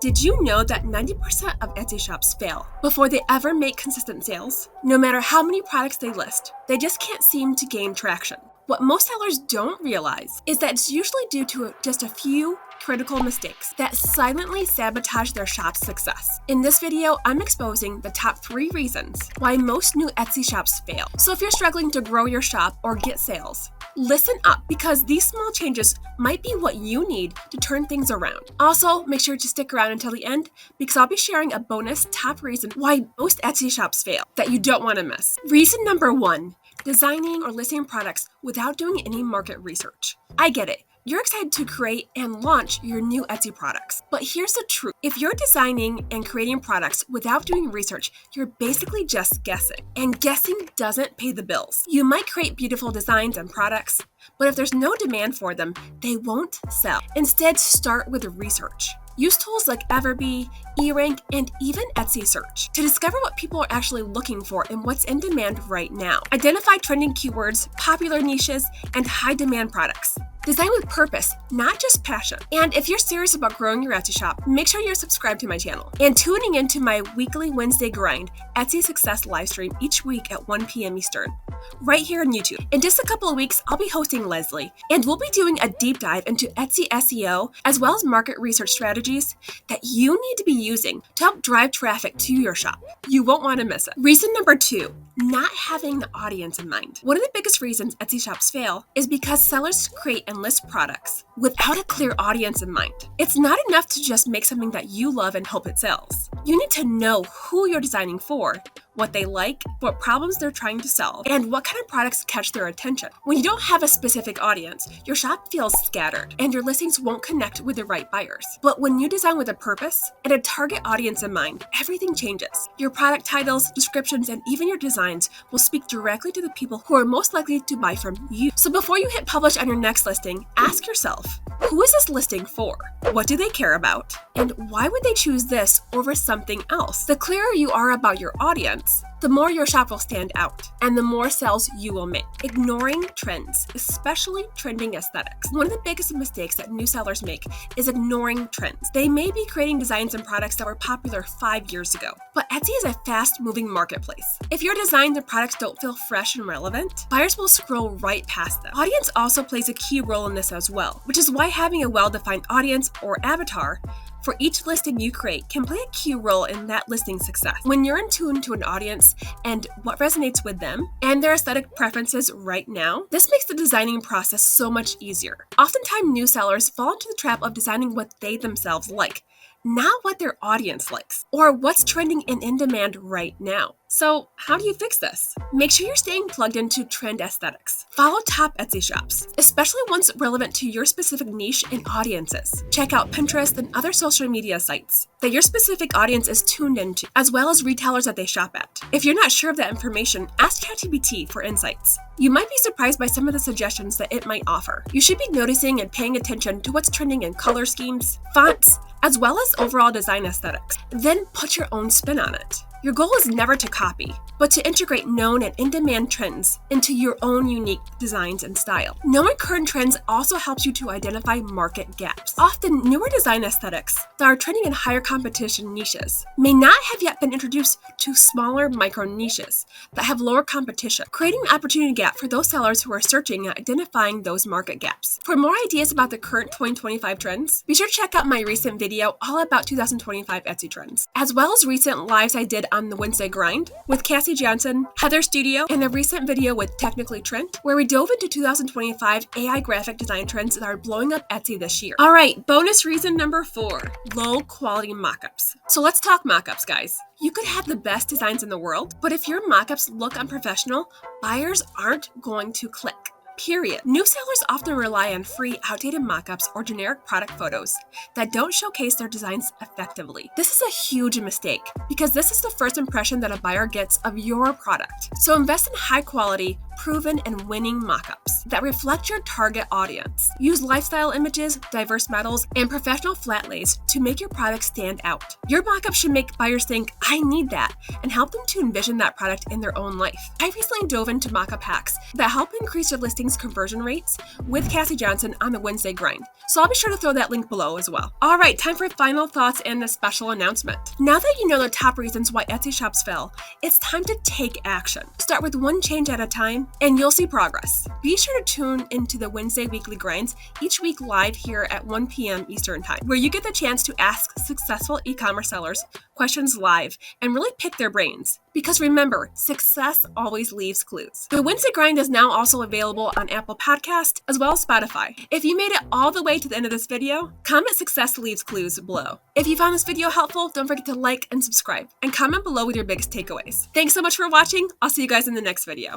Did you know that 90% of Etsy shops fail before they ever make consistent sales? No matter how many products they list, they just can't seem to gain traction. What most sellers don't realize is that it's usually due to just a few critical mistakes that silently sabotage their shop's success. In this video, I'm exposing the top 3 reasons why most new Etsy shops fail. So if you're struggling to grow your shop or get sales, listen up, because these small changes might be what you need to turn things around. Also, make sure to stick around until the end, because I'll be sharing a bonus top reason why most Etsy shops fail that you don't want to miss. Reason number 1, designing or listing products without doing any market research. I get it. You're excited to create and launch your new Etsy products. But here's the truth. If you're designing and creating products without doing research, you're basically just guessing. And guessing doesn't pay the bills. You might create beautiful designs and products, but if there's no demand for them, they won't sell. Instead, start with research. Use tools like Everbee, eRank, and even Etsy Search to discover what people are actually looking for and what's in demand right now. Identify trending keywords, popular niches, and high-demand products. Design with purpose, not just passion. And if you're serious about growing your Etsy shop, make sure you're subscribed to my channel and tuning into my weekly Wednesday grind Etsy Success livestream each week at 1 p.m. Eastern, right here on YouTube. In just a couple of weeks, I'll be hosting Leslie, and we'll be doing a deep dive into Etsy SEO as well as market research strategies that you need to be using to help drive traffic to your shop. You won't want to miss it. Reason number 2, not having the audience in mind. One of the biggest reasons Etsy shops fail is because sellers create and list products without a clear audience in mind. It's not enough to just make something that you love and hope it sells. You need to know who you're designing for, what they like, what problems they're trying to solve, and what kind of products catch their attention. When you don't have a specific audience, your shop feels scattered and your listings won't connect with the right buyers. But when you design with a purpose and a target audience in mind, everything changes. Your product titles, descriptions, and even your designs will speak directly to the people who are most likely to buy from you. So before you hit publish on your next listing, ask yourself, who is this listing for? What do they care about? And why would they choose this over something else? The clearer you are about your audience, the more your shop will stand out and the more sales you will make. Ignoring trends, especially trending aesthetics. One of the biggest mistakes that new sellers make is ignoring trends. They may be creating designs and products that were popular 5 years ago, but Etsy is a fast-moving marketplace. If your designs and products don't feel fresh and relevant, buyers will scroll right past them. Audience also plays a key role in this as well, which is why having a well-defined audience or avatar for each listing you create can play a key role in that listing's success. When you're in tune to an audience and what resonates with them and their aesthetic preferences right now, this makes the designing process so much easier. Oftentimes, new sellers fall into the trap of designing what they themselves like, not what their audience likes or what's trending and in demand right now. So how do you fix this? Make sure you're staying plugged into trend aesthetics. Follow top Etsy shops, especially ones relevant to your specific niche and audiences. Check out Pinterest and other social media sites that your specific audience is tuned into, as well as retailers that they shop at. If you're not sure of that information, ask ChatGPT for insights. You might be surprised by some of the suggestions that it might offer. You should be noticing and paying attention to what's trending in color schemes, fonts, as well as overall design aesthetics. Then put your own spin on it. Your goal is never to copy, but to integrate known and in-demand trends into your own unique designs and style. Knowing current trends also helps you to identify market gaps. Often, newer design aesthetics that are trending in higher competition niches may not have yet been introduced to smaller micro niches that have lower competition, creating an opportunity gap for those sellers who are searching and identifying those market gaps. For more ideas about the current 2025 trends, be sure to check out my recent video all about 2025 Etsy trends, as well as recent lives I did on the Wednesday grind with Cassie Johnson, Heather Studio, and a recent video with Technically Trent, where we dove into 2025 AI graphic design trends that are blowing up Etsy this year. All right, bonus reason number 4, low quality mockups. So let's talk mockups, guys. You could have the best designs in the world, but if your mockups look unprofessional, buyers aren't going to click. Period. New sellers often rely on free, outdated mockups or generic product photos that don't showcase their designs effectively. This is a huge mistake because this is the first impression that a buyer gets of your product. So invest in high quality, proven and winning mockups that reflect your target audience. Use lifestyle images, diverse metals, and professional flat lays to make your product stand out. Your mockup should make buyers think, I need that, and help them to envision that product in their own life. I recently dove into mockup hacks that help increase your listings' conversion rates with Cassie Johnson on the Wednesday Grind, so I'll be sure to throw that link below as well. Alright, time for final thoughts and a special announcement. Now that you know the top reasons why Etsy shops fail, it's time to take action. Start with one change at a time, and you'll see progress. Be sure to tune into the Wednesday Weekly Grinds each week live here at 1 p.m. Eastern Time, where you get the chance to ask successful e-commerce sellers questions live and really pick their brains. Because remember, success always leaves clues. The Wednesday Grind is now also available on Apple Podcast as well as Spotify. If you made it all the way to the end of this video, comment success leaves clues below. If you found this video helpful, don't forget to like and subscribe, and comment below with your biggest takeaways. Thanks so much for watching. I'll see you guys in the next video.